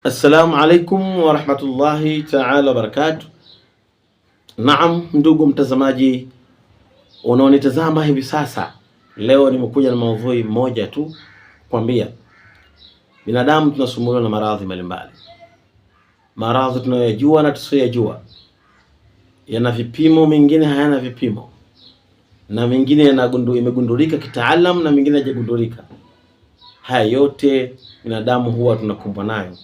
Assalamu alaikum warahmatullahi taala wabarakatuh. Naam, ndugu mtazamaji unaonitazama hivi sasa, leo nimekuja na maudhui moja tu kwambia, binadamu tunasumbuliwa na maradhi mbalimbali. Maradhi tunayojua na tusiyojua, yana vipimo, mengine hayana vipimo, na mengine imegundulika kitaalam na mengine hajagundulika. Haya yote binadamu huwa tunakumbwa nayo,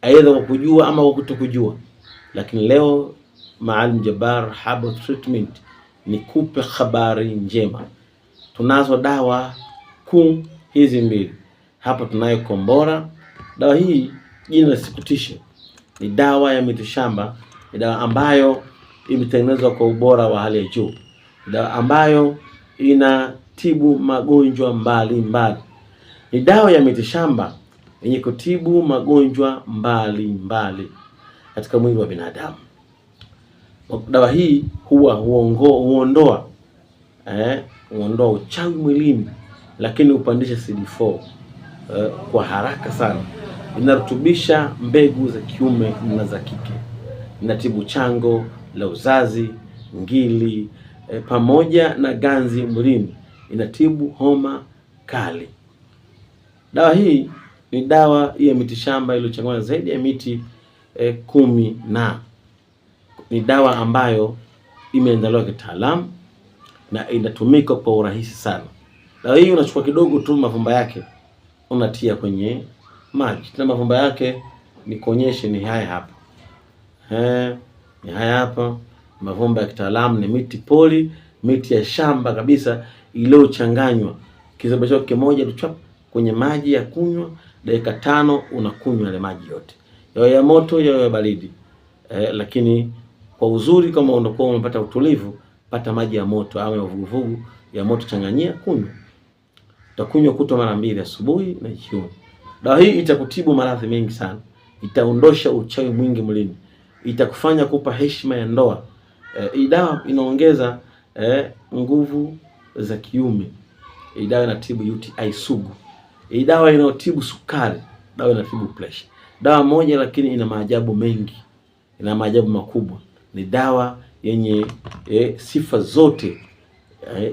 aidha kwa kujua ama kwa kutokujua. Lakini leo Maalim Jabbar Herbal Treatment nikupe habari njema. Tunazo dawa kuu hizi mbili hapa. Tunayo Kombora. Dawa hii jina lisikutishe, ni dawa ya mitishamba. Ni dawa ambayo imetengenezwa kwa ubora wa hali ya juu, dawa ambayo inatibu magonjwa mbalimbali. Ni dawa ya mitishamba yenye kutibu magonjwa mbalimbali katika mwili wa binadamu. Dawa hii huondoa uchawi mwilini, lakini hupandisha CD4 kwa haraka sana. Inarutubisha mbegu za kiume na za kike, inatibu chango la uzazi, ngili, pamoja na ganzi mwilini, inatibu homa kali. Dawa hii ni dawa ya mitishamba iliyochanganywa zaidi ya miti 10 na ni dawa ambayo imeandaliwa kitaalamu na inatumika kwa urahisi sana. Dawa hii unachukua kidogo tu, mavumba yake unatia kwenye maji, na mavumba yake nikuonyeshe, ni haya hapa. Ni haya hapa mavumba ya kitaalamu, ni miti poli, miti ya shamba kabisa iliyochanganywa. Kizabasho kimoja tu kwenye maji ya kunywa, dakika 5 unakunywa ile maji yote, yawe ya moto yawe ya baridi. Lakini kwa uzuri, kama unakuwa unapata utulivu, pata maji ya moto au ya vuguvugu ya moto, changanyia, kunywa. Utakunywa kutwa mara 2, asubuhi na jioni. Dawa hii itakutibu maradhi mengi sana, itaondosha uchawi mwingi mwilini, itakufanya kupa heshima ya ndoa. Hii dawa inaongeza nguvu za kiume. Hii dawa inatibu UTI sugu. Hii dawa inayotibu sukari, dawa inatibu pressure. Dawa moja lakini ina maajabu mengi, ina maajabu makubwa. Ni dawa yenye sifa zote.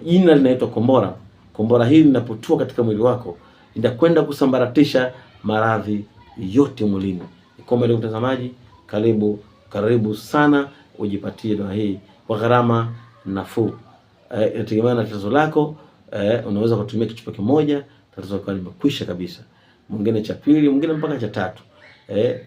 Jina linaitwa Kombora. Kombora hili linapotua katika mwili wako, litakwenda kusambaratisha maradhi yote mwilini. Nikombe mtazamaji, karibu sana ujipatie dawa hii kwa gharama nafuu. Inategemea na tatizo lako. Unaweza kutumia kichupa kimoja, tatizo lako limekwisha kabisa. Mwingine cha pili, mwingine mpaka cha 3.